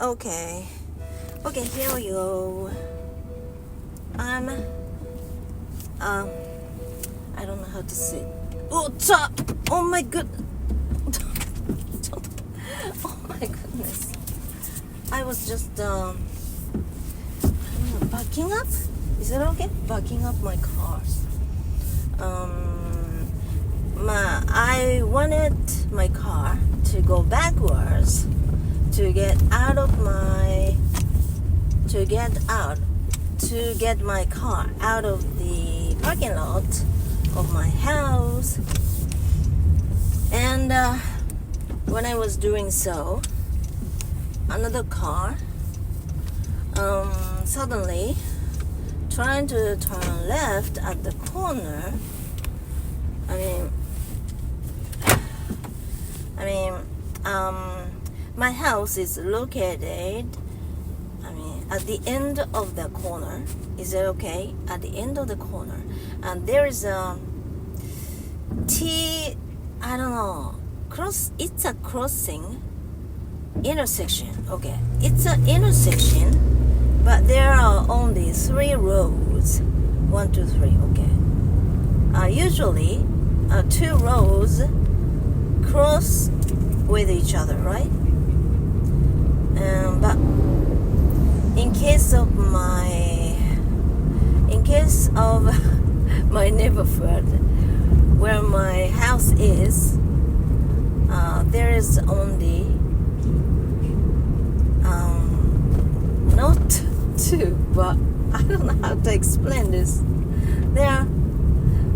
Okay, here we go. I don't know how to say. Oh my god. Oh my goodness. I was just backing up. Is it okay? Backing up my car. I wanted my car to go backwards to get my car out of the parking lot of my house. And when I was doing so, another car suddenly trying to turn left at the corner. My house is located at the end of the corner. Is it okay? At the end of the corner, and there is a it's a crossing intersection. Okay, it's an intersection, but there are only 3 roads. 1, 2, 3. Okay. Usually 2 roads cross with each other, right? But in case of my neighborhood where my house is, there is only not 2, but I don't know how to explain this. There are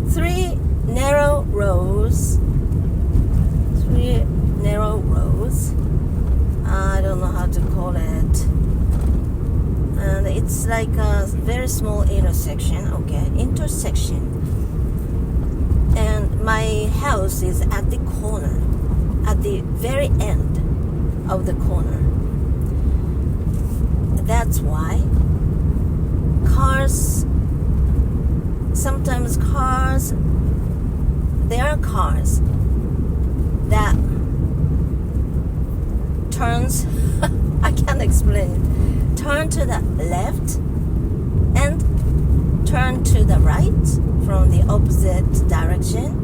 3 narrow rows. I don't know how to call it. And it's like a very small intersection. And my house is at the corner, at the very end of the corner. That's why there are cars that turns I can't explain it. Turn to the left and turn to the right from the opposite direction.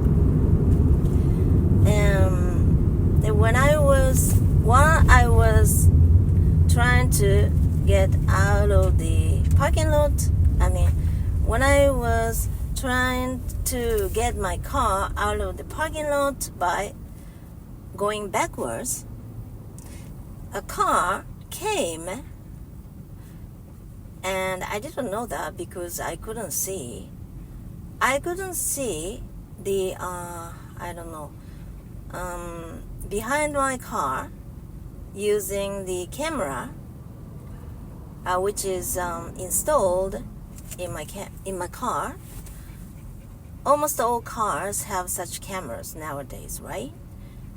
And while I was trying to get out of the parking lot, when I was trying to get my car out of the parking lot by going backwards, a car came, and I didn't know that because I couldn't see the behind my car using the camera, which is installed in my car. Almost all cars have such cameras nowadays, right?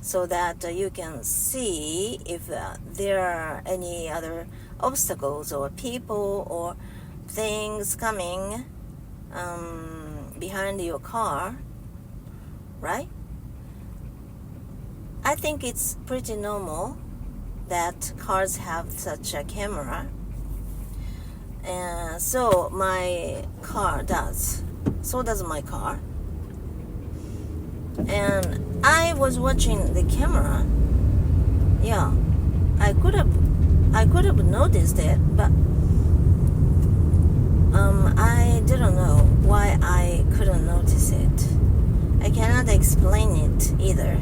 So that you can see if there are any other obstacles or people or things coming behind your car, right? I think it's pretty normal that cars have such a camera, and so my car does. So does my car. And I was watching the camera. Yeah, I could have noticed it, but I didn't know why I couldn't notice it. I cannot explain it either.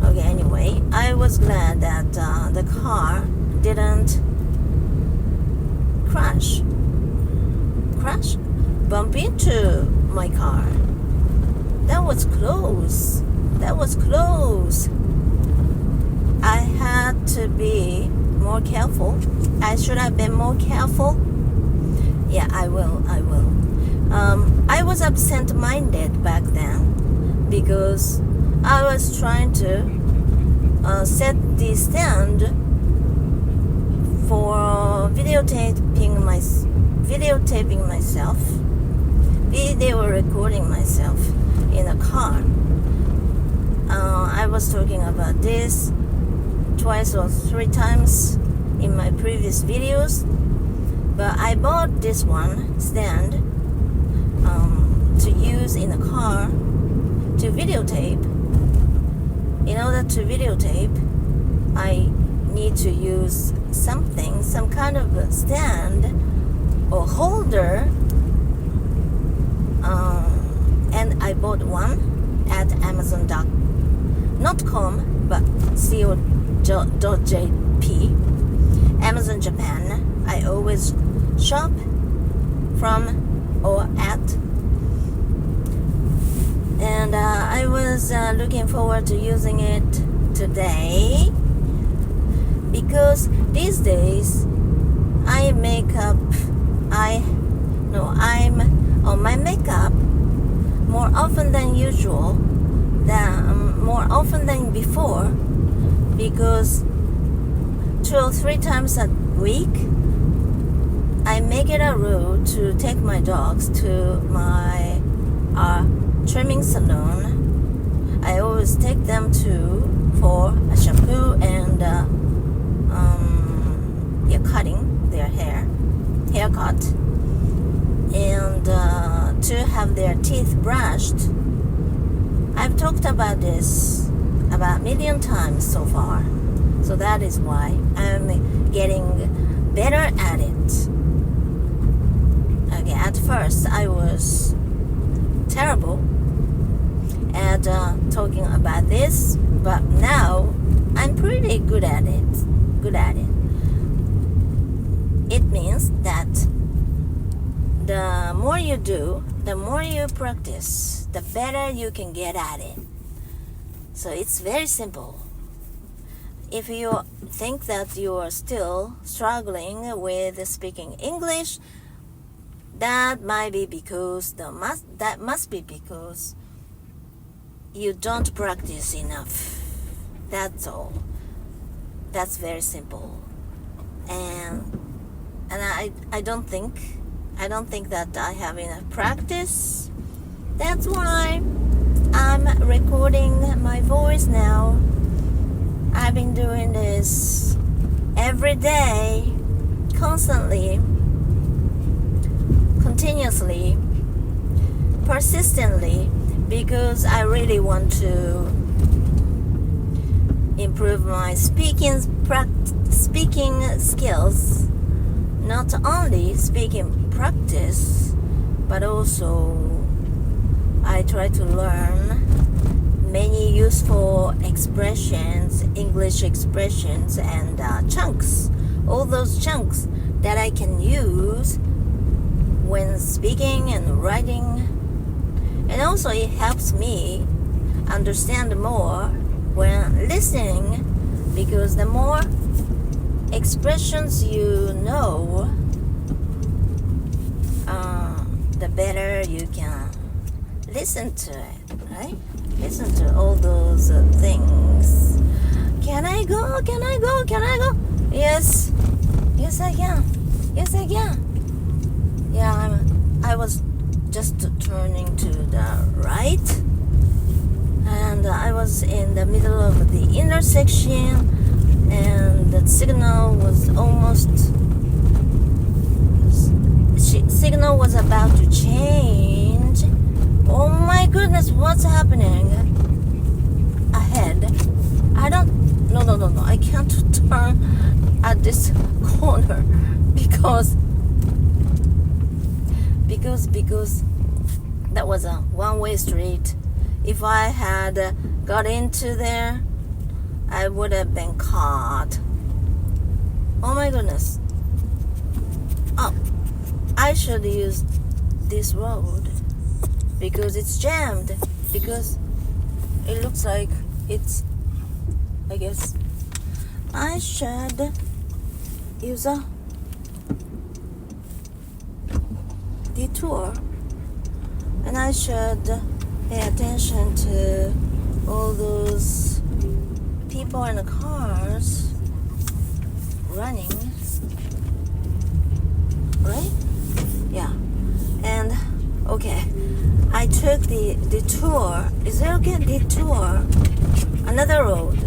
Okay, anyway, I was glad that the car didn't bump into my car. That was close. I had to be more careful. I should have been more careful. Yeah, I will. I was absent-minded back then because I was trying to set the stand for videotaping myself, video recording myself in a car. I was talking about this 2 or 3 times in my previous videos, but I bought this one stand to use in the car to videotape. In order to videotape, I need to use something, some kind of a stand or holder, and I bought one at Amazon.com, but co.jp, Amazon Japan. I always shop from or at, and I was looking forward to using it today, because these days I'm on my makeup more often than usual, more often than before, because 2 or 3 times a week I make it a rule to take my dogs to my trimming salon. I always take them for a shampoo and cutting their haircut, and to have their teeth brushed. I've talked about this about a million times so far, so that is why I'm getting better at it. Okay, at first I was terrible at talking about this, but now I'm pretty good at it. It means that the more you do, the more you practice, the better you can get at it. So it's very simple. If you think that you are still struggling with speaking English, that must be because you don't practice enough. That's all. That's very simple. And I don't think that I have enough practice. That's why I'm recording my voice now. I've been doing this every day, constantly, continuously, persistently, because I really want to improve my speaking skills. Not only speaking practice, but also I try to learn many useful expressions, English expressions, and chunks. All those chunks that I can use when speaking and writing. And also it helps me understand more when listening, because the more expressions you know, the better you can listen to it, right? Listen to all those things. Can I go? Yes I can. Yeah, I was just turning to the right, and I was in the middle of the intersection, and the signal was about to change. Oh my goodness, what's happening ahead? No, I can't turn at this corner because that was a one-way street. If I had got into there, I would have been caught. Oh my goodness. Oh, I should use this road because it's jammed, because it looks like it's, I guess I should use a detour, and I should pay attention to all those people in the cars running, right? Yeah. And okay, I took the detour. Is it okay? Detour, another road.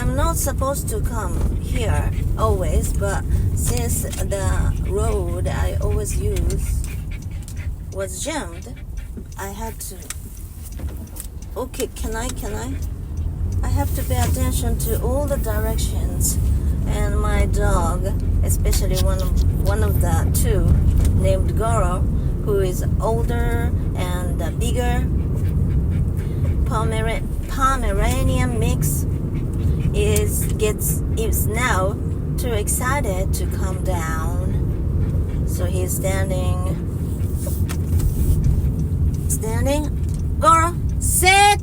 I'm not supposed to come here always, but since the road I always use was jammed, I had to. Okay, can I? I have to pay attention to all the directions. And my dog, especially one of the two, named Goro, who is older and bigger, Pomeranian mix, is now too excited to come down. So he's standing. Goro, sit.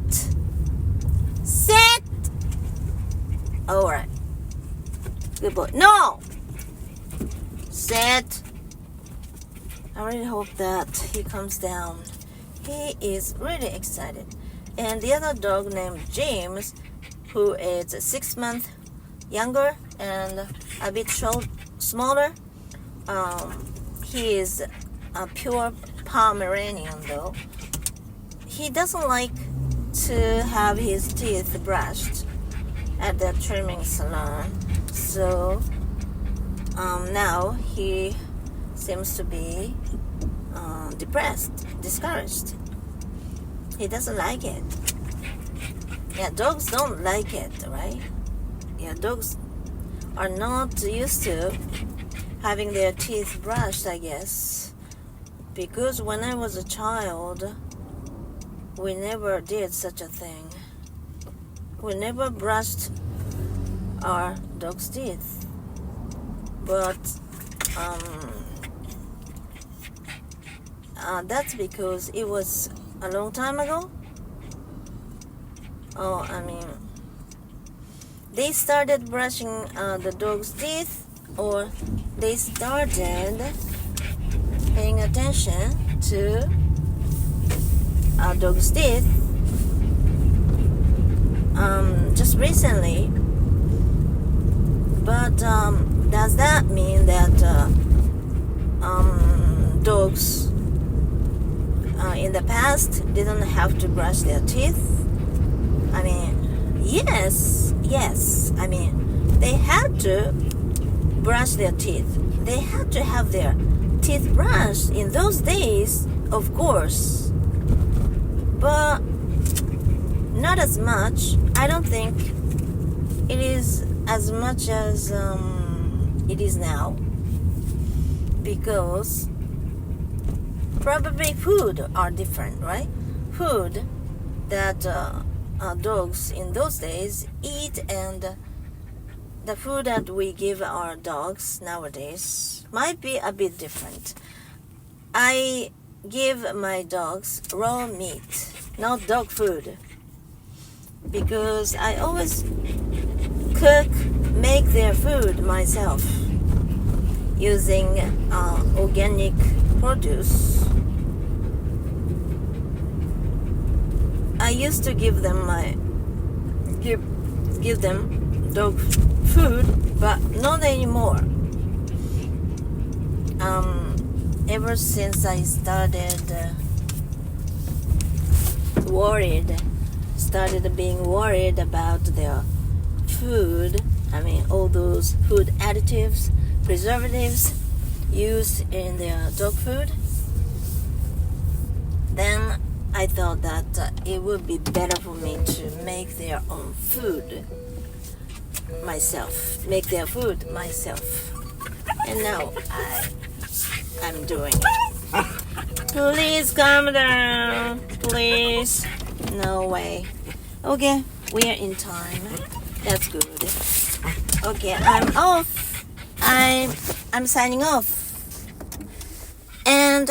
All right. Good boy. No! Sit. I really hope that he comes down. He is really excited. And the other dog named James, who is 6 months younger and a bit smaller. He is a pure Pomeranian though. He doesn't like to have his teeth brushed at the trimming salon. So now he seems to be discouraged. He doesn't like it. Yeah, dogs don't like it, right? Yeah, dogs are not used to having their teeth brushed, I guess. Because when I was a child, we never did such a thing. We never brushed our dog's teeth. But that's because it was a long time ago. They started brushing the dog's teeth, or they started paying attention to our dog's teeth just recently. But does that mean that dogs in the past didn't have to brush their teeth? I mean, yes. I mean, they had to brush their teeth. They had to have their teeth brushed in those days, of course. But not as much. I don't think it is as much as it is now. Because probably food are different, right? Food that dogs in those days eat, and the food that we give our dogs nowadays might be a bit different. I give my dogs raw meat, not dog food, because I always make their food myself using organic produce. I used to give them dog food, but not anymore. Ever since I started being worried about their food, all those food additives, preservatives used in their dog food, then I thought that it would be better for me to make their own food myself, and now I'm doing it. Please calm down, please. No way. Okay, we are in time. That's good. Okay, I'm off. I'm signing off, and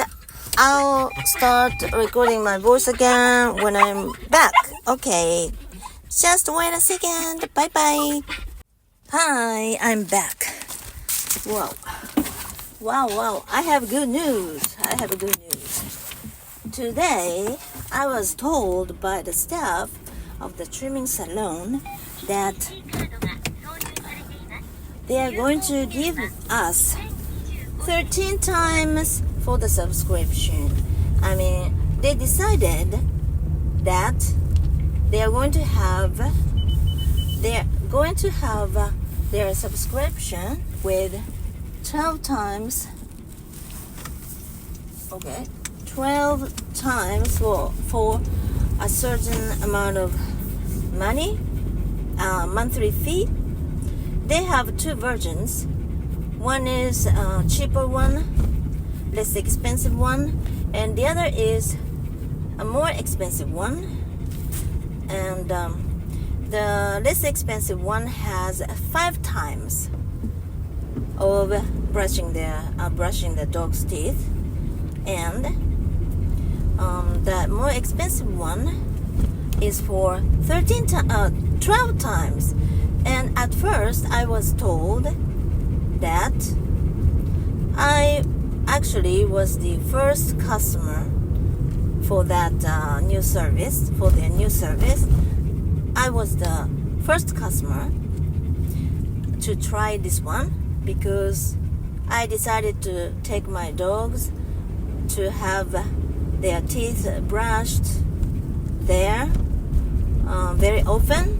I'll start recording my voice again when I'm back. Okay, just wait a second. Bye bye. Hi, I'm back. Wow. I have good news. Today, I was told by the staff of the trimming salon that they are going to give us 13 times for the subscription. They decided that they are going to have going to have their subscription with 12 times, 12 times for a certain amount of money, monthly fee. They have two versions. One is a cheaper one, less expensive one, and the other is a more expensive one. And the less expensive one has 5 times of brushing the dog's teeth, and the more expensive one is for 12 times. And at first I was told that I actually was the first customer for that new service, for their new service. I was the first customer to try this one because I decided to take my dogs to have their teeth brushed there very often.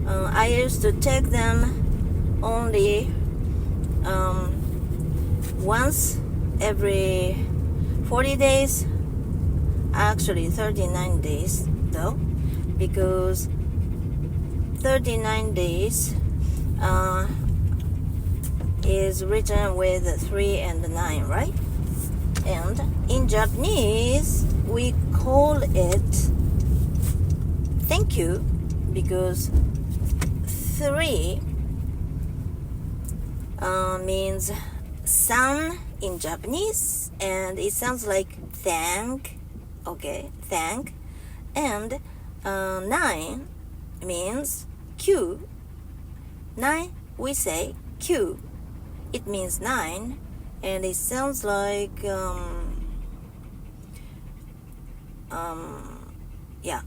I used to take them only once every 40 days, actually 39 days though, because 39 days is written with 3 and 9, right? And in Japanese we call it thank you, because 3 means san in Japanese, and it sounds like thank, thank. And 9 means Q. 9, we say Q. It means 9, and it sounds like yeah.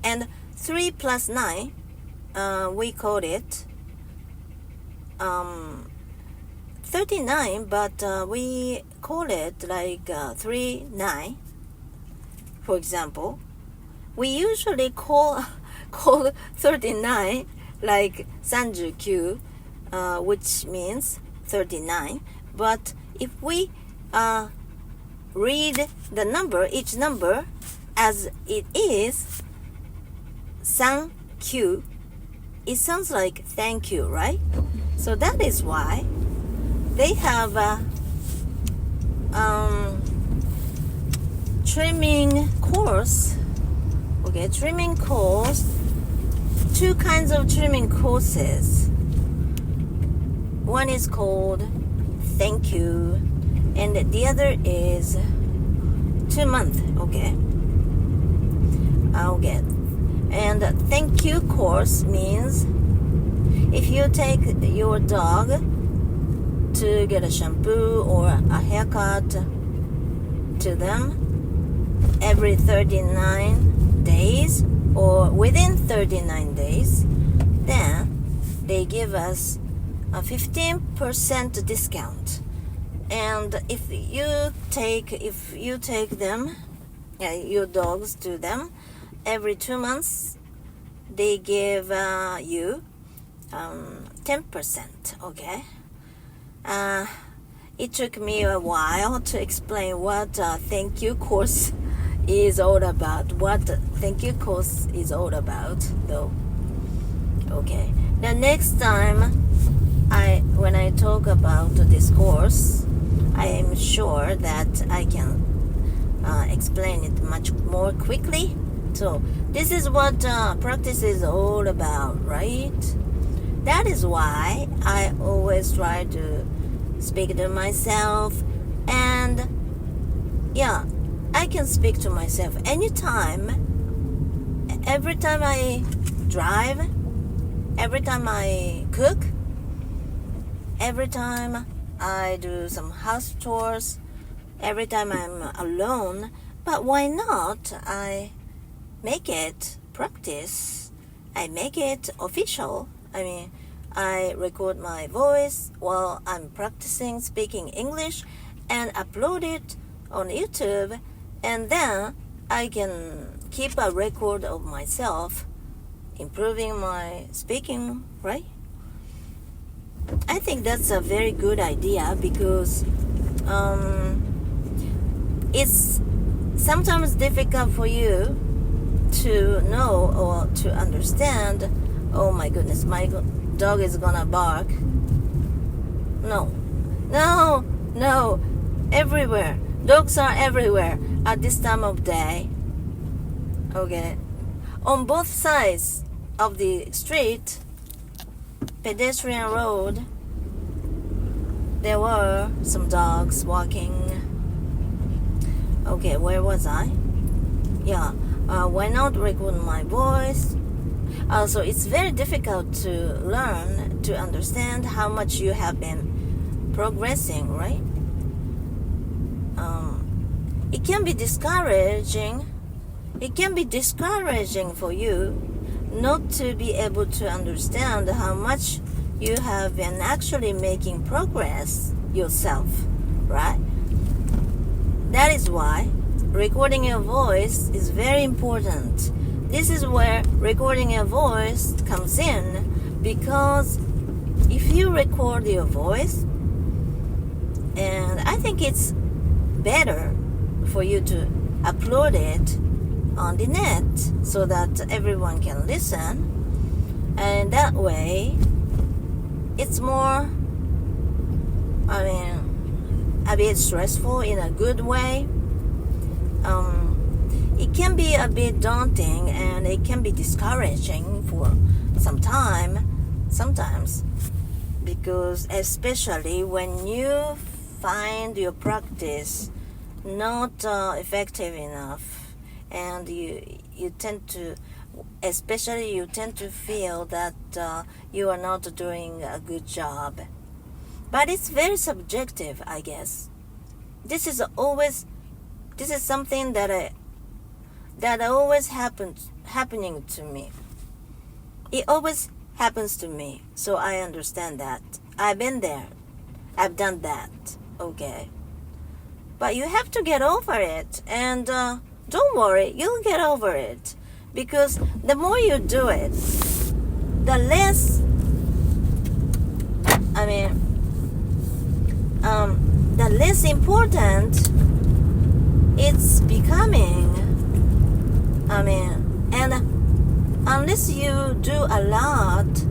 And 3 plus 9, we call it 39, but we call it like 3, 9. For example, we usually call 39 like 39, which means 39. But if we read the number, each number as it is, 3Q, it sounds like thank you, right? So that is why they have trimming course. Trimming course. 2 kinds of trimming courses. One is called thank you, and the other is 2 month. And thank you course means if you take your dog to get a shampoo or a haircut to them every 39 days or within 39 days, then they give us a 15% discount. And if you take them, your dogs to them every 2 months, they give you 10%. It took me a while to explain what thank you course is all about. What thank you course is all about, though. Now next time, when I talk about this course, I am sure that I can explain it much more quickly. So this is what practice is all about, right? That is why I always try to speak to myself, and I can speak to myself anytime, every time I drive, every time I cook, every time I do some house chores, every time I'm alone. But why not I make it practice? I make it official. I record my voice while I'm practicing speaking English and upload it on YouTube, and then I can keep a record of myself, improving my speaking, right? I think that's a very good idea because it's sometimes difficult for you to know or to understand, oh my goodness, my dog is gonna bark. No, everywhere. Dogs are everywhere at this time of day. Okay. On both sides of the street, pedestrian road, there were some dogs walking. Okay, where was I? Yeah, why not record my voice? So it's very difficult to learn, to understand how much you have been progressing, right? It can be discouraging. It can be discouraging for you not to be able to understand how much you have been actually making progress yourself, right? That is why recording your voice is very important. This is where recording your voice comes in, because if you record your voice, and I think it's better for you to upload it on the net so that everyone can listen, and that way it's more, a bit stressful in a good way. It can be a bit daunting and it can be discouraging for some time sometimes, because especially when you find your practice not effective enough, and you tend to feel that you are not doing a good job. But it's very subjective, I guess. This is something that always happening to me. It always happens to me, so I understand that. I've been there. I've done that. Okay. But you have to get over it, and don't worry, you'll get over it, because the more you do it, the less important it's becoming. And unless you do a lot,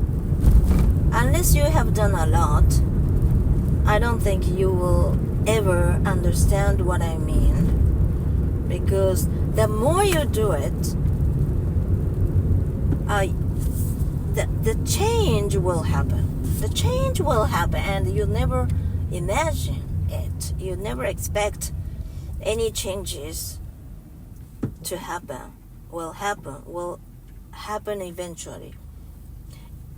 unless you have done a lot, I don't think you will ever understand what I mean. Because the more you do it, the change will happen. The change will happen, and you never imagine it. You never expect any changes to happen. Will happen eventually.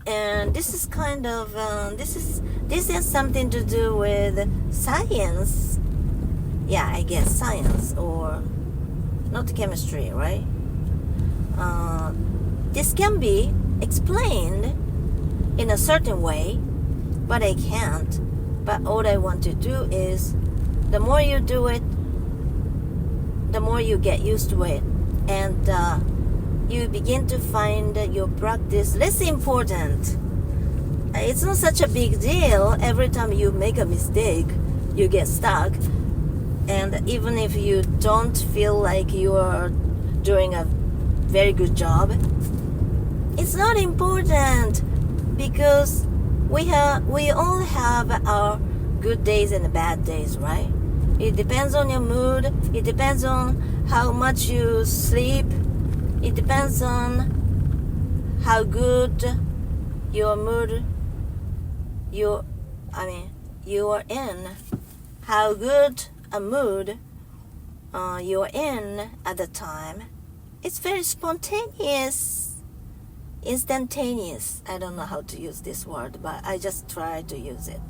And this is kind of this has something to do with science. Yeah, I guess science, or not chemistry, right? This can be explained in a certain way, but I can't. But all I want to do is, the more you do it, the more you get used to it, and you begin to find your practice less important. It's not such a big deal. Every time you make a mistake, you get stuck, and even if you don't feel like you are doing a very good job, it's not important, because we all have our good days and bad days, right? It depends on your mood. It depends on how much you sleep. It depends on how good your mood you are in. How good a mood you're in at the time. It's very spontaneous, instantaneous. I don't know how to use this word, but I just try to use it.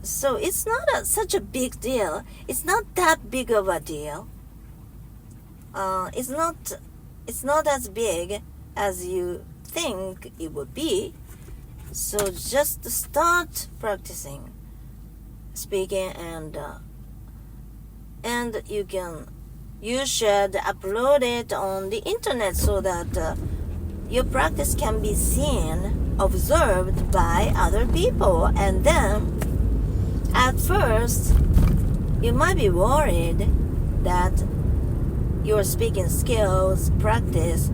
So it's not such a big deal. It's not that big of a deal. It's not as big as you think it would be. So just start practicing speaking, and you should upload it on the internet so that your practice can be seen, observed by other people, and then at first you might be worried that your speaking skills practice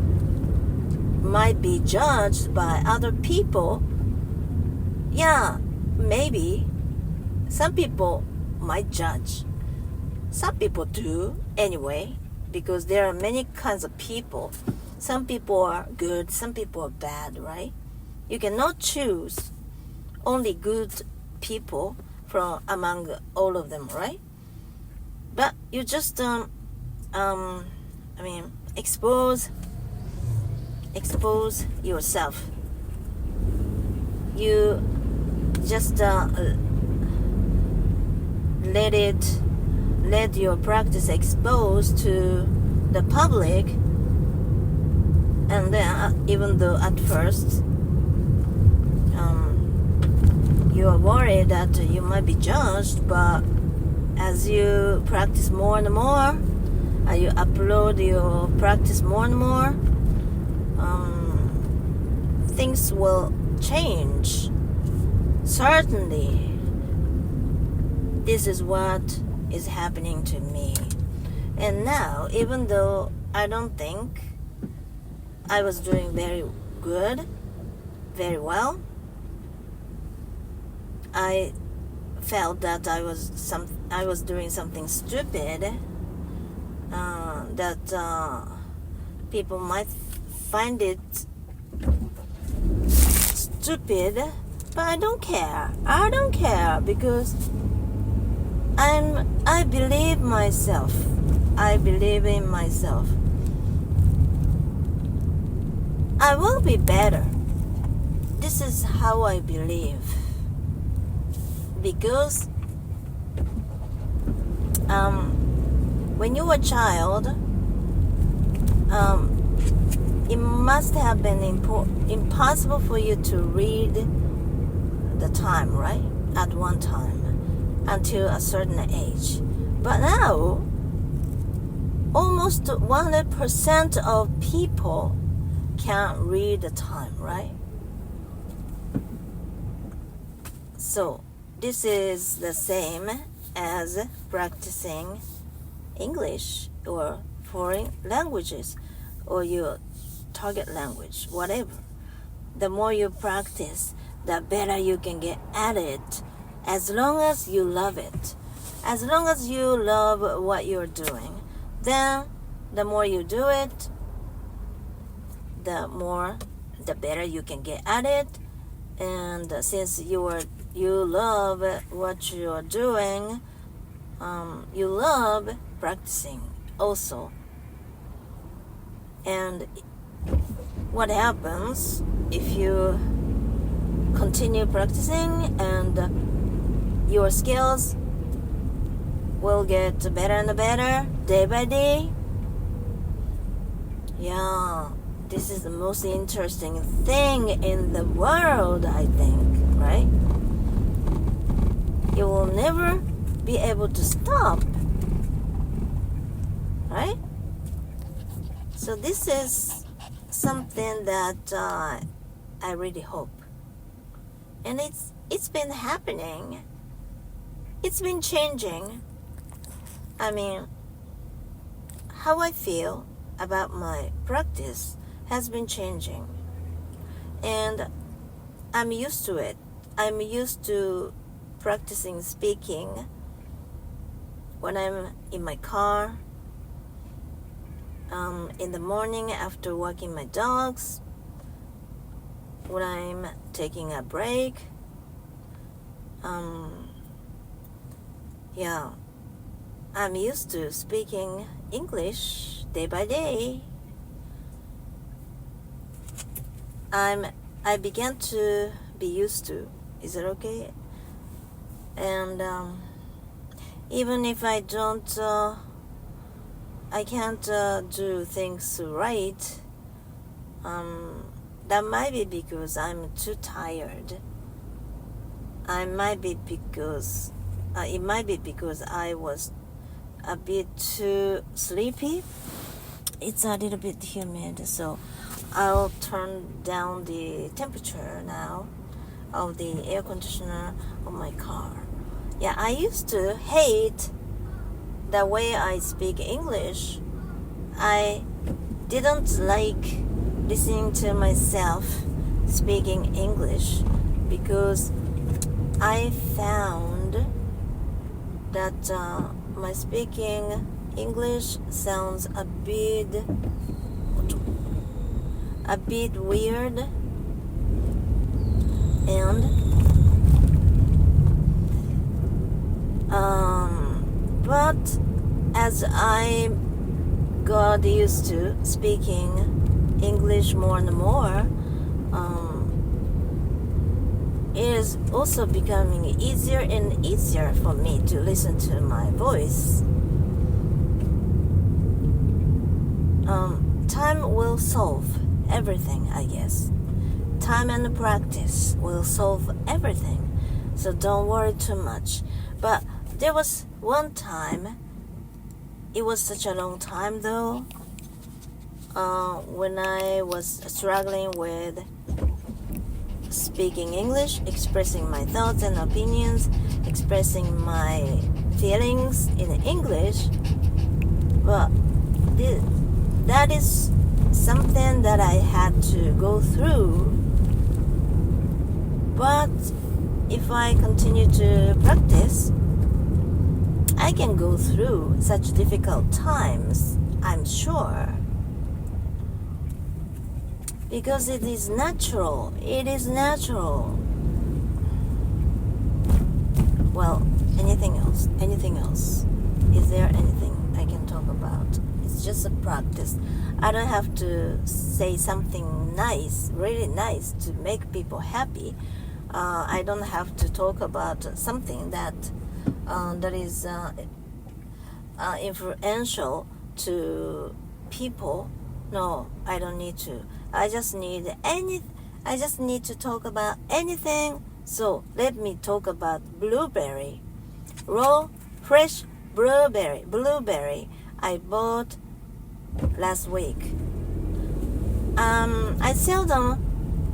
might be judged by other people. Yeah, maybe some people might judge. Some people do anyway, because there are many kinds of people. Some people are good, some people are bad, right? You cannot choose only good people from among all of them, right? But you just expose yourself. You just let your practice expose to the public, and then even though at first you are worried that you might be judged, but as you practice more and more, you upload your practice more and more, things will change. Certainly, this is what is happening to me. And now, even though I don't think I was doing very good, very well, I felt that I was doing something stupid, that people might find it stupid, but I don't care. I don't care, because I believe myself. I believe in myself. I will be better. This is how I believe. Because when you were a child, it must have been impossible for you to read the time, right? At one time, until a certain age. But now, almost 100% of people can't read the time, right? So, this is the same as practicing English or foreign languages or your target language, whatever. The more you practice, the better you can get at it, as long as you love it. As long as you love what you're doing, then the more you do it, the better you can get at it. And since you love what you're doing, you love practicing also. And what happens if you continue practicing, and your skills will get better and better day by day? Yeah, this is the most interesting thing in the world, I think, right? You will never be able to stop, right? So this is something that I really hope. And it's been happening. It's been changing. I mean, how I feel about my practice has been changing. And I'm used to it. I'm used to practicing speaking when I'm in my car, in the morning after walking my dogs, when I'm taking a break. I'm used to speaking English day by day. I began to be used to. Is it okay? And even if I can't do things right, that might be because I'm too tired. It might be because I was a bit too sleepy. It's a little bit humid, so I'll turn down the temperature now of the air conditioner of my car. Yeah, I used to hate the way I speak English. I didn't like listening to myself speaking English because I found that my speaking English sounds a bit weird, and but as I got used to speaking English more and more, it is also becoming easier and easier for me to listen to my voice. Time will solve everything, I guess. Time and practice will solve everything, so don't worry too much. But there was one time, it was such a long time though, when I was struggling with speaking English, expressing my thoughts and opinions, expressing my feelings in English. Well, that is something that I had to go through. But if I continue to practice, I can go through such difficult times, I'm sure. Because it is natural. It is natural. Well, anything else? Anything else? Is there anything I can talk about? It's just a practice. I don't have to say something nice, really nice, to make people happy. I don't have to talk about something that is influential to people. No, I don't need to. I just need to talk about anything. So let me talk about blueberry. Raw, fresh blueberry I bought last week. I seldom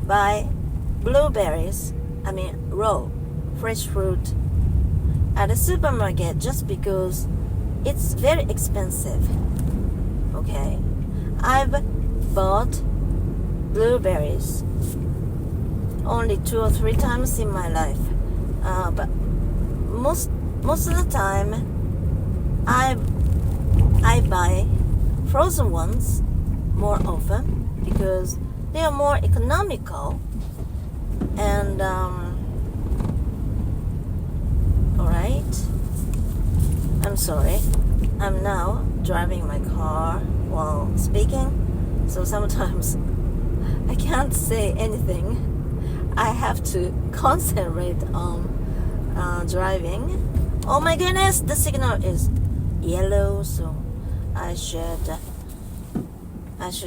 buy blueberries, raw, fresh fruit at a supermarket just because it's very expensive. Okay, I've bought blueberries only 2 or 3 times in my life, but most of the time I buy frozen ones more often because they are more economical. And alright, I'm sorry, I'm now driving my car while speaking, so sometimes I can't say anything. I have to concentrate on driving. Oh my goodness, the signal is yellow, so I should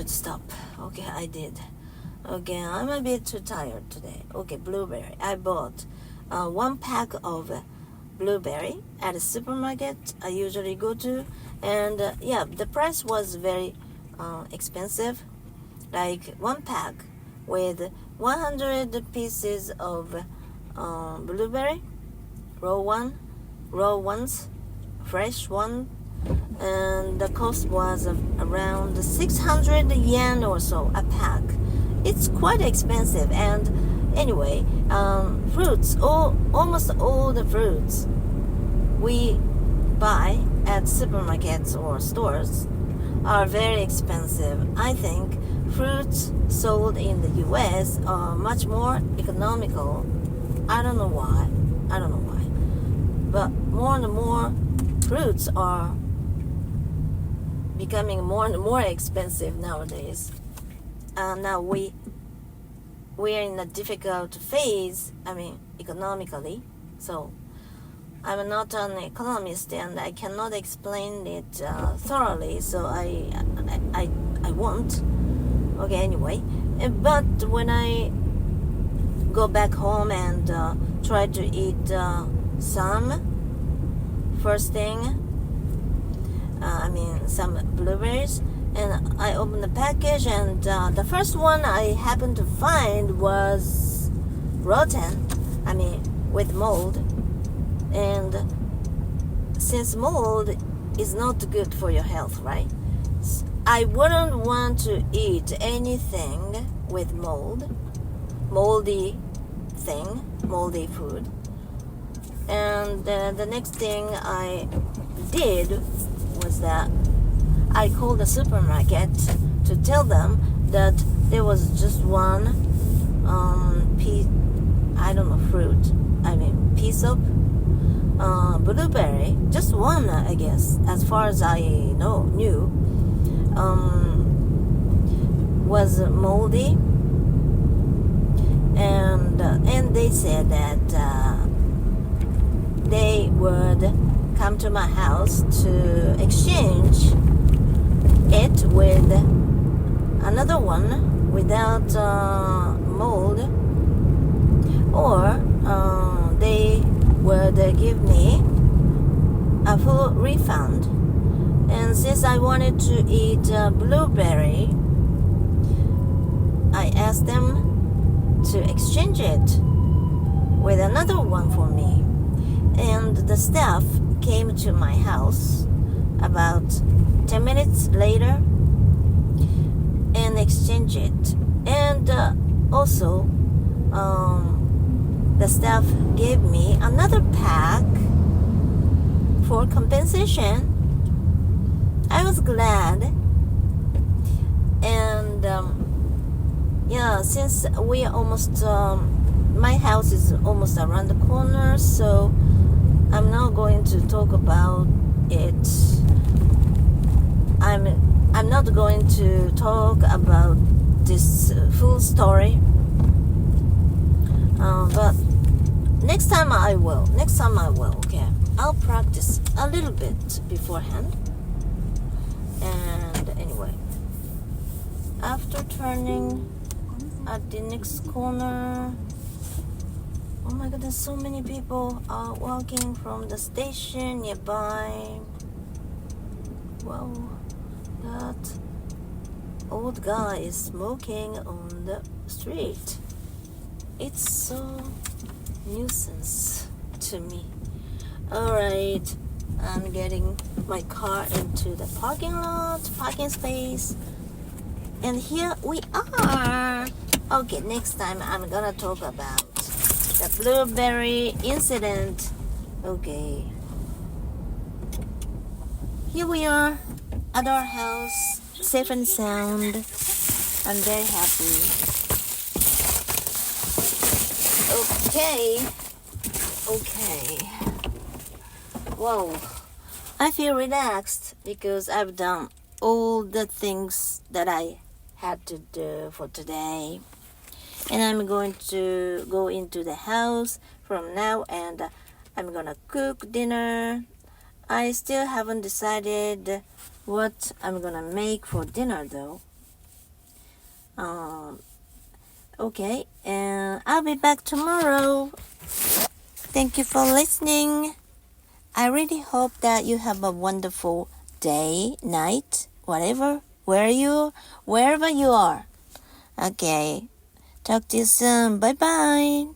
stop. Okay, I did. Okay, I'm a bit too tired today. Okay, blueberry. I bought 1 pack of blueberry at a supermarket I usually go to, and the price was very expensive. Like 1 pack with 100 pieces of blueberry, raw ones, fresh one, and the cost was around 600 yen or so a pack. It's quite expensive. And anyway, fruits, almost all the fruits we buy at supermarkets or stores are very expensive. I think fruits sold in the US are much more economical. I don't know why, but more and more fruits are becoming more and more expensive nowadays. Now we are in a difficult phase, economically. So I'm not an economist and I cannot explain it thoroughly, so I won't. Okay, anyway. But when I go back home and try to eat some first thing, some blueberries, And I opened the package, and the first one I happened to find was rotten. I mean, with mold. And since mold is not good for your health, right? I wouldn't want to eat anything with moldy food. And the next thing I did was that I called the supermarket to tell them that there was just one piece of blueberry, just one, I guess, as far as I knew, was moldy, and they said that they would come to my house to exchange it with another one without mold, or they would give me a full refund. And since I wanted to eat blueberry, I asked them to exchange it with another one for me. And the staff came to my house about 10 minutes later and exchanged it. And also, the staff gave me another pack for compensation. I was glad. And since we almost my house is almost around the corner, so I'm not going to talk about it. I'm not going to talk about this full story, but next time I will, okay? I'll practice a little bit beforehand. And anyway, after turning at the next corner, oh my goodness, so many people are walking from the station nearby. Wow, that old guy is smoking on the street. It's so nuisance to me. Alright, I'm getting my car into the parking space. And here we are. Okay, next time I'm gonna talk about the blueberry incident. Okay. Here we are at our house, safe and sound. I'm very happy. Okay. Whoa. I feel relaxed because I've done all the things that I had to do for today. And I'm going to go into the house from now, and I'm gonna cook dinner. I still haven't decided what I'm gonna make for dinner though. Okay, and I'll be back tomorrow. Thank you for listening. I really hope that you have a wonderful day, night, wherever you are. Okay, talk to you soon. Bye bye.